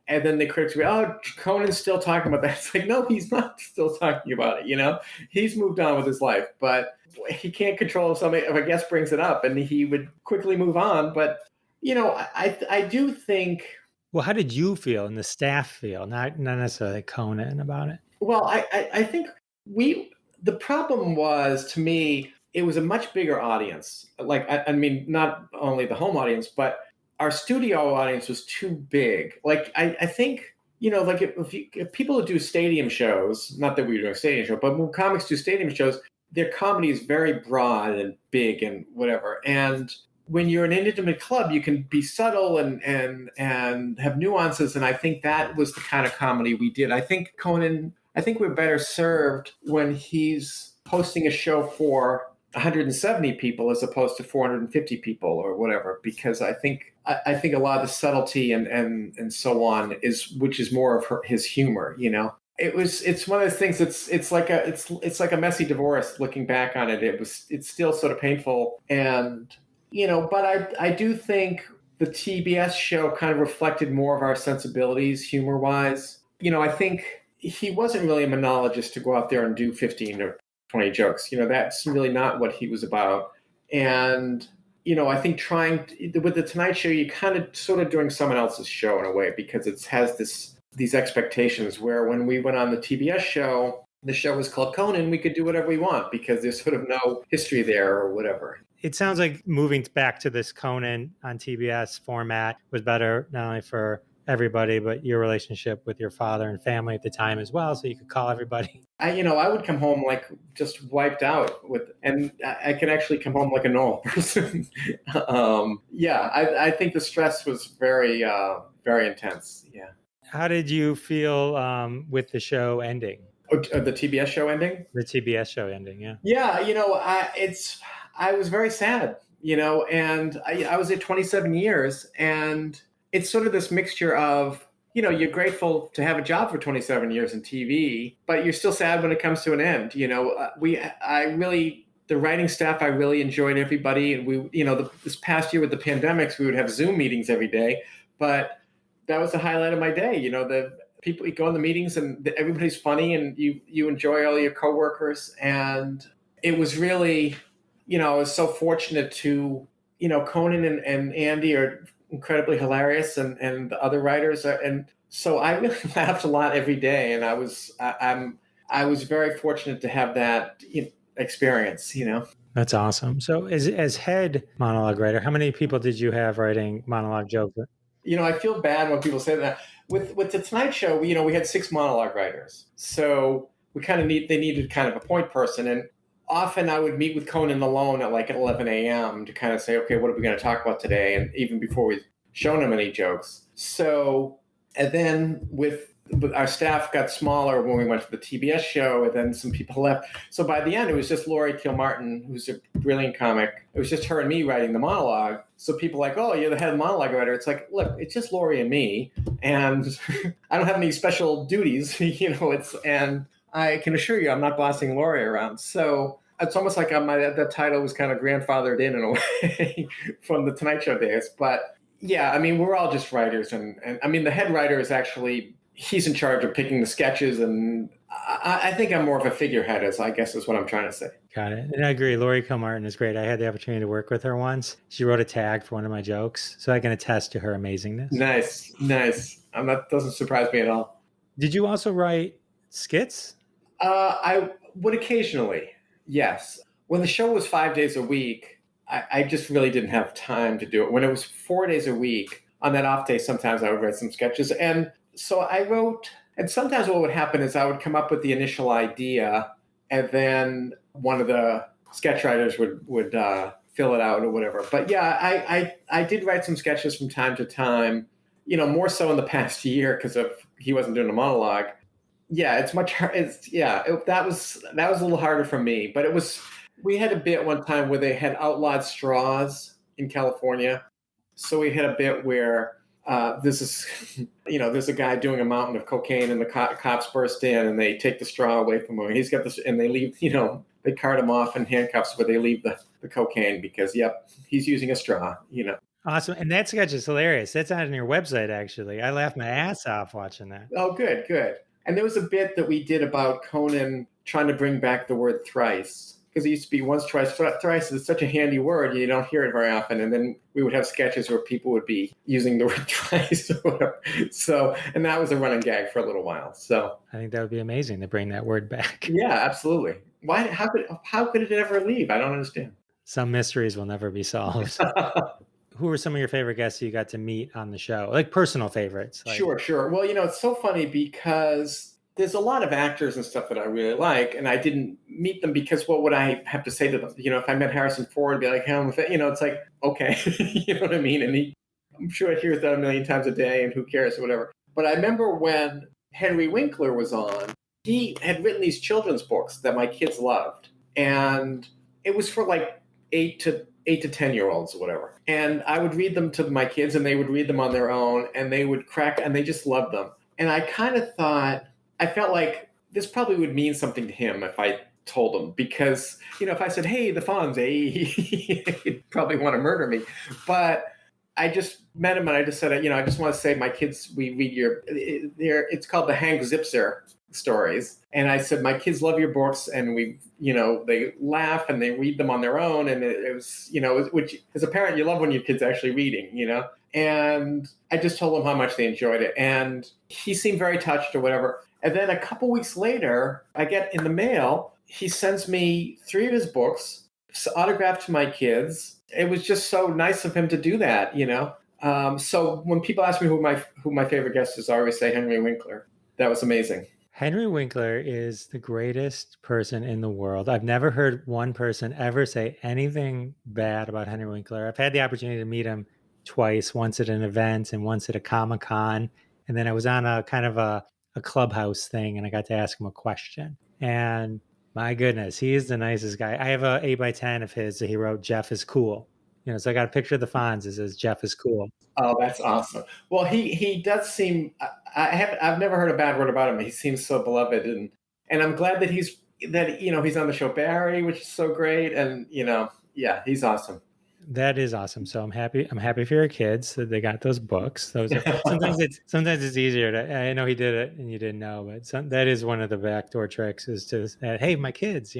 And then the critics would be, oh, Conan's still talking about that. It's like, no, he's not still talking about it, He's moved on with his life, but he can't control if a guest brings it up, and he would quickly move on. But, I do think... Well, how did you feel and the staff feel, not necessarily Conan, about it? Well, I think the problem was, to me, it was a much bigger audience. Like, I mean, not only the home audience, but our studio audience was too big. Like, I think, like if people do stadium shows, not that we were doing a stadium show, but when comics do stadium shows, their comedy is very broad and big and whatever. And when you're in an intimate club, you can be subtle and have nuances. And I think that was the kind of comedy we did. I think we're better served when he's hosting a show for 170 people as opposed to 450 people or whatever, because I think a lot of the subtlety and so on which is more of his humor, It's one of those things. It's like a messy divorce. Looking back on it, it's still sort of painful, and but I do think the TBS show kind of reflected more of our sensibilities humor wise. I think he wasn't really a monologist to go out there and do 15 or 20 jokes. That's really not what he was about. And I think with the Tonight Show, you kind of sort of doing someone else's show in a way, because it has these expectations where when we went on the TBS show, the show was called Conan, we could do whatever we want because there's sort of no history there or whatever. It sounds like moving back to this Conan on TBS format was better, not only for everybody, but your relationship with your father and family at the time as well, so you could call everybody. I would come home like just wiped out and I could actually come home like a normal person. I think the stress was very, very intense. Yeah. How did you feel with the show ending? The TBS show ending? The TBS show ending, yeah. Yeah, I was very sad, and I was there 27 years, and it's sort of this mixture of, you're grateful to have a job for 27 years in TV, but you're still sad when it comes to an end. The writing staff, I really enjoyed everybody. And we, this past year with the pandemics, we would have Zoom meetings every day, but that was the highlight of my day. The people, you go in the meetings and everybody's funny and you enjoy all your coworkers. And it was really, I was so fortunate to, Conan and Andy are incredibly hilarious and the other writers are, and so I really laughed a lot every day. And I was very fortunate to have that experience, That's awesome. So as head monologue writer, how many people did you have writing monologue jokes? I feel bad when people say that. With the Tonight Show, we had 6 monologue writers. So they needed kind of a point person. And often I would meet with Conan alone at like 11 a.m. to kind of say, okay, what are we going to talk about today? And even before we've shown him any jokes. So, and then with our staff got smaller when we went to the TBS show, and then some people left. So by the end, it was just Laurie Kilmartin, who's a brilliant comic. It was just her and me writing the monologue. So people like, oh, you're the head monologue writer. It's like, look, it's just Laurie and me, and I don't have any special duties, and I can assure you I'm not bossing Laurie around. So it's almost like that title was kind of grandfathered in a way from the Tonight Show days. But yeah, I mean, we're all just writers. And I mean, the head writer is actually, he's in charge of picking the sketches. And I think I'm more of a figurehead, I guess is what I'm trying to say. Got it. And I agree. Laurie Kilmartin is great. I had the opportunity to work with her once. She wrote a tag for one of my jokes, so I can attest to her amazingness. Nice. That doesn't surprise me at all. Did you also write skits? I would occasionally, yes. When the show was 5 days a week, I just really didn't have time to do it. When it was 4 days a week, on that off day, sometimes I would write some sketches. And so I wrote, and sometimes what would happen is I would come up with the initial idea, and then one of the sketch writers would fill it out or whatever. But yeah, I did write some sketches from time to time, more so in the past year because he wasn't doing a monologue. Yeah, it's much harder. That was a little harder for me. But we had a bit one time where they had outlawed straws in California. So we had a bit where there's a guy doing a mountain of cocaine, and the cops burst in and they take the straw away from him. He's got this, and they leave, they cart him off in handcuffs, but they leave the cocaine because, he's using a straw, Awesome. And that sketch is hilarious. That's on your website, actually. I laughed my ass off watching that. Oh, good. And there was a bit that we did about Conan trying to bring back the word thrice. Because it used to be once, twice, thrice is such a handy word, you don't hear it very often. And then we would have sketches where people would be using the word thrice or whatever. So, and that was a running gag for a little while. So I think that would be amazing to bring that word back. Yeah, absolutely. Why? How could it ever leave? I don't understand. Some mysteries will never be solved. Who were some of your favorite guests you got to meet on the show? Like personal favorites? Sure. Well, it's so funny because there's a lot of actors and stuff that I really like, and I didn't meet them because what would I have to say to them? If I met Harrison Ford, I'd be like, it's like, okay, you know what I mean? And I'm sure I hear that a million times a day, and who cares or whatever. But I remember when Henry Winkler was on, he had written these children's books that my kids loved. And it was for like 8 to 10-year-olds or whatever. And I would read them to my kids, and they would read them on their own, and they would crack, and they just loved them. And I kind of thought, I felt like this probably would mean something to him if I told him, because, if I said, hey, the Fonz, he'd probably want to murder me. But I just met him, and I just said, I just want to say my kids, we read it's called the Hank Zipser stories. And I said, my kids love your books, and they laugh and they read them on their own. And it was, which as a parent, you love when your kid's actually reading, And I just told him how much they enjoyed it. And he seemed very touched or whatever. And then a couple weeks later, I get in the mail, he sends me 3 of his books, autographed to my kids. It was just so nice of him to do that, So when people ask me who my favorite guest is, I always say Henry Winkler. That was amazing. Henry Winkler is the greatest person in the world. I've never heard one person ever say anything bad about Henry Winkler. I've had the opportunity to meet him twice, once at an event and once at a Comic-Con. And then I was on a kind of a Clubhouse thing, and I got to ask him a question. And my goodness, he is the nicest guy. I have a 8x10 of his that he wrote, Jeff is cool. So I got a picture of the Fonz that says Jeff is cool. Oh, that's awesome. Well, he does seem, I've never heard a bad word about him. He seems so beloved, and I'm glad that he's on the show Barry, which is so great. And, he's awesome. That is awesome. So I'm happy for your kids that they got those books. Sometimes it's easier to, I know he did it and you didn't know, but that is one of the backdoor tricks is to say, hey, my kids,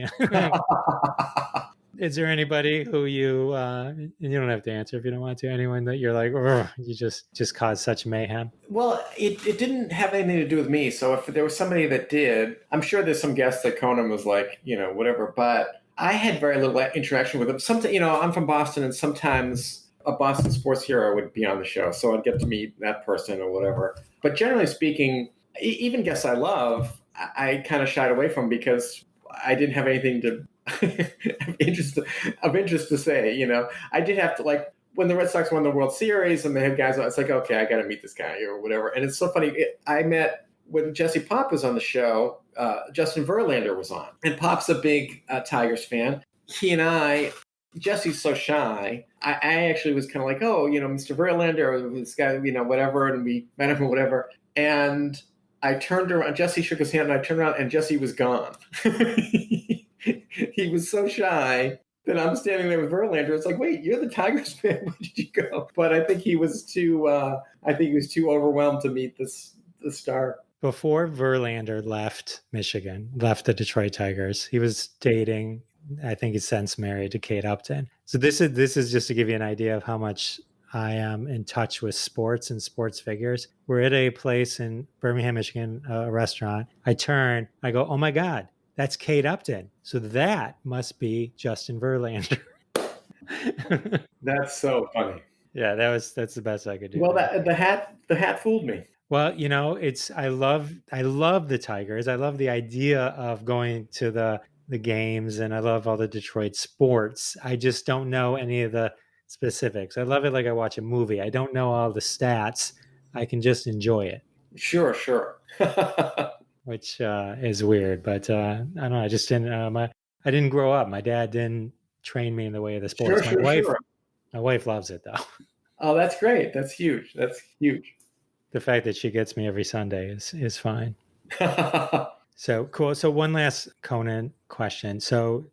Is there anybody who you, and you don't have to answer if you don't want to, anyone that you're like, you just caused such mayhem? Well, it didn't have anything to do with me. So if there was somebody that did, I'm sure there's some guests that Conan was like, whatever, but I had very little interaction with him. Sometimes, I'm from Boston, and sometimes a Boston sports hero would be on the show. So I'd get to meet that person or whatever. But generally speaking, even guests I love, I kind of shied away from because I didn't have anything to, of interest to say. I did have to, like, when the Red Sox won the World Series and they had guys on, it's like, okay, I got to meet this guy or whatever. And it's so funny. I met when Jesse Pop was on the show. Justin Verlander was on, and Pop's a big Tigers fan. He and Jesse's so shy. I actually was kind of like, oh, Mr. Verlander, or this guy, whatever, and we met him or whatever. And I turned around. Jesse shook his hand, and I turned around, and Jesse was gone. He was so shy that I'm standing there with Verlander. It's like, wait, you're the Tigers fan. Where did you go? But I think he was too. I think he was too overwhelmed to meet the star. Before Verlander left Michigan, left the Detroit Tigers, he was dating, I think he's since married to Kate Upton. So this is just to give you an idea of how much I am in touch with sports and sports figures. We're at a place in Birmingham, Michigan, a restaurant. I turn, I go, oh my God, that's Kate Upton. So that must be Justin Verlander. That's so funny. Yeah, that's the best I could do. Well, the hat fooled me. Well, I love the Tigers. I love the idea of going to the games, and I love all the Detroit sports. I just don't know any of the specifics. I love it like I watch a movie. I don't know all the stats. I can just enjoy it. Sure. Which is weird, but I don't know. I just didn't. I didn't grow up. My dad didn't train me in the way of the sports. My wife loves it though. Oh, that's great. That's huge. The fact that she gets me every Sunday is fine. So cool. So one last Conan question. So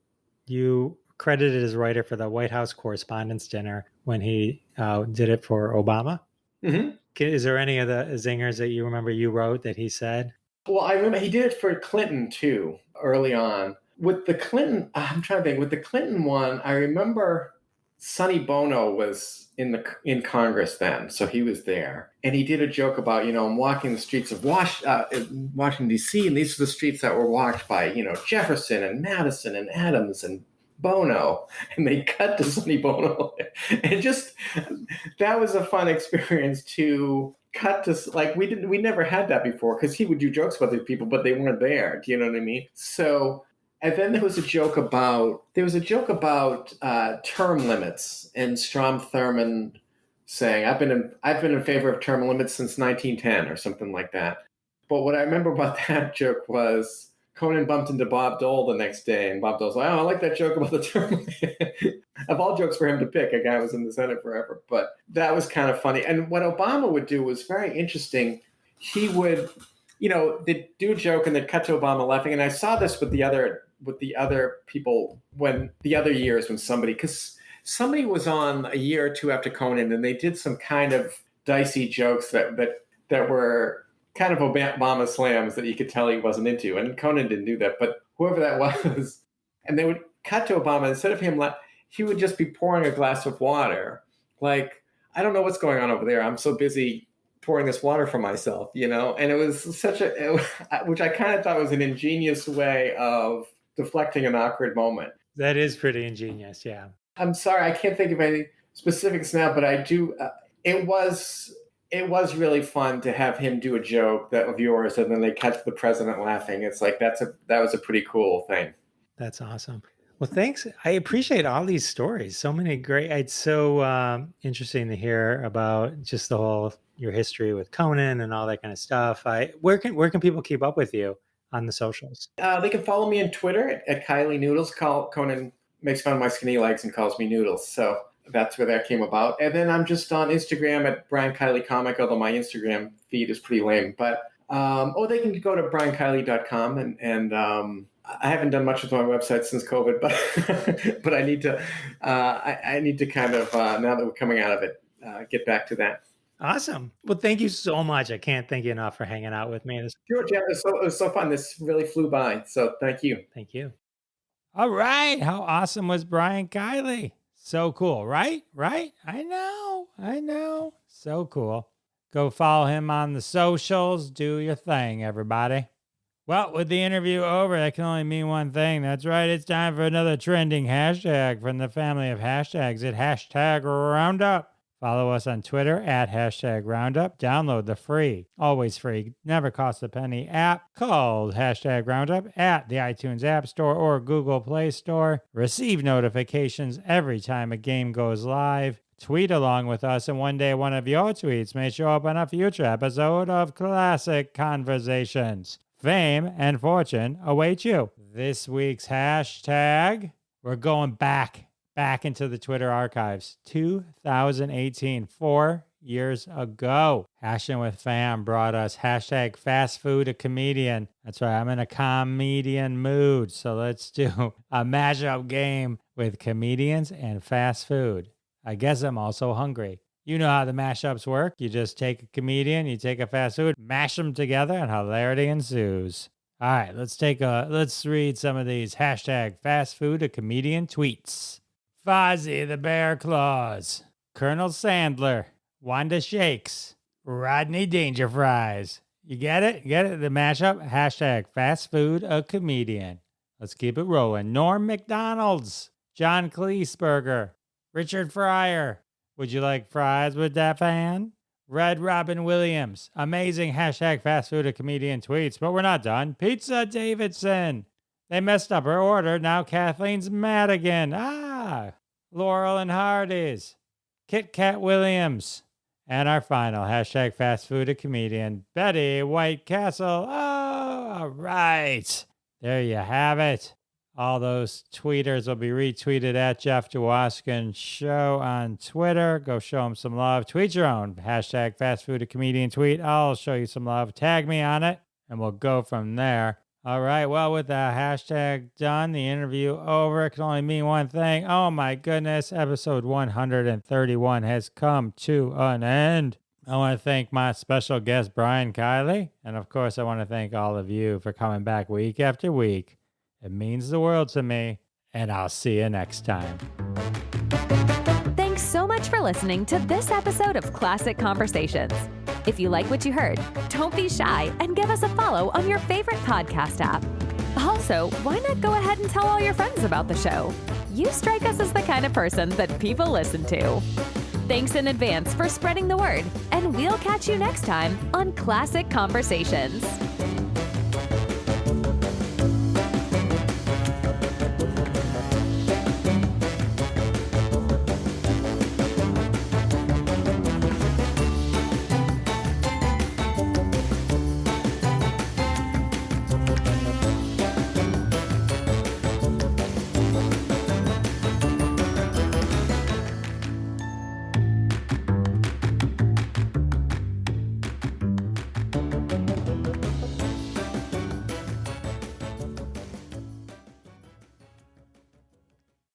you credited as writer for the White House Correspondents' Dinner when he did it for Obama. Mm-hmm. Is there any of the zingers that you remember you wrote that he said? Well, I remember he did it for Clinton too, early on. With the Clinton, I'm trying to think. With the Clinton one, I remember Sonny Bono was in Congress then, so he was there, and he did a joke about, I'm walking the streets of Washington D.C., and these are the streets that were walked by, Jefferson and Madison and Adams and Bono, and they cut to Sonny Bono, and just that was a fun experience to cut to, like, we never had that before, because he would do jokes about these people, but they weren't there. Do you know what I mean? So. And then there was a joke about term limits, and Strom Thurmond saying, "I've been in favor of term limits since 1910" or something like that. But what I remember about that joke was Conan bumped into Bob Dole the next day, and Bob Dole's like, "Oh, I like that joke about the term line." Of all jokes for him to pick, a guy was in the Senate forever. But that was kind of funny. And what Obama would do was very interesting. He would, they'd do a joke and they'd cut to Obama laughing. And I saw this with the other people when the other years when somebody was on a year or two after Conan, and they did some kind of dicey jokes that were kind of Obama slams that you could tell he wasn't into. And Conan didn't do that, but whoever that was, and they would cut to Obama. Instead of him, he would just be pouring a glass of water. Like, I don't know what's going on over there. I'm so busy pouring this water for myself, and it was which I kind of thought was an ingenious way of deflecting an awkward moment. That is pretty ingenious, yeah. I'm sorry, I can't think of any specifics now, but I do. It was really fun to have him do a joke of yours, and then they cut to the president laughing. It's like that was a pretty cool thing. That's awesome. Well, thanks. I appreciate all these stories. So many great. It's so interesting to hear about just your history with Conan and all that kind of stuff. Where can people keep up with you on the socials? They can follow me on Twitter at Kiley Noodles. Conan makes fun of my skinny legs and calls me Noodles. So that's where that came about. And then I'm just on Instagram at Brian Kiley Comic, although my Instagram feed is pretty lame. But they can go to briankiley.com and I haven't done much with my website since COVID, but I need to I need to kind of now that we're coming out of it, get back to that. Awesome. Well, thank you so much. I can't thank you enough for hanging out with me. Sure, Jeff. It was so fun. This really flew by. So thank you. Thank you. All right. How awesome was Brian Kiley? So cool, right? Right? I know. So cool. Go follow him on the socials. Do your thing, everybody. Well, with the interview over, that can only mean one thing. That's right. It's time for another trending hashtag from the family of hashtags at hashtag Roundup. Follow us on Twitter at #Roundup. Download the free, always free, never costs a penny app called #Roundup at the iTunes App Store or Google Play Store. Receive notifications every time a game goes live. Tweet along with us, and one day one of your tweets may show up on a future episode of Classic Conversations. Fame and fortune await you. This week's hashtag, we're going back into the Twitter archives. 2018, 4 years ago. Hashing with Fam brought us #fast food a comedian. That's right, I'm in a comedian mood. So let's do a mashup game with comedians and fast food. I guess I'm also hungry. You know how the mashups work. You just take a comedian, you take a fast food, mash them together, and hilarity ensues. All right, let's read some of these #fast food a comedian tweets. Fozzie the Bear Claws, Colonel Sandler, Wanda Shakes, Rodney Danger Fries. You get it? The mashup? #fast food a comedian. Let's keep it rolling. Norm McDonald's, John Cleeseberger, Richard Fryer. Would you like fries with that fan? Red Robin Williams. Amazing #fast food a comedian tweets, but we're not done. Pizza Davidson. They messed up her order. Now Kathleen's mad again. Laurel and Hardee's. Kit Kat Williams. And our final #fast food a comedian, Betty White Castle. Oh, all right. There you have it. All those tweeters will be retweeted at Jeff Dwoskin Show on Twitter. Go show him some love. Tweet your own #fast food a comedian tweet. I'll show you some love. Tag me on it, and we'll go from there. All right, well, with the hashtag done, the interview over, it can only mean one thing. Oh my goodness, episode 131 has come to an end. I want to thank my special guest, Brian Kiley. And of course, I want to thank all of you for coming back week after week. It means the world to me, and I'll see you next time. Thanks so much for listening to this episode of Classic Conversations. If you like what you heard, don't be shy and give us a follow on your favorite podcast app. Also, why not go ahead and tell all your friends about the show? You strike us as the kind of person that people listen to. Thanks in advance for spreading the word, and we'll catch you next time on Classic Conversations.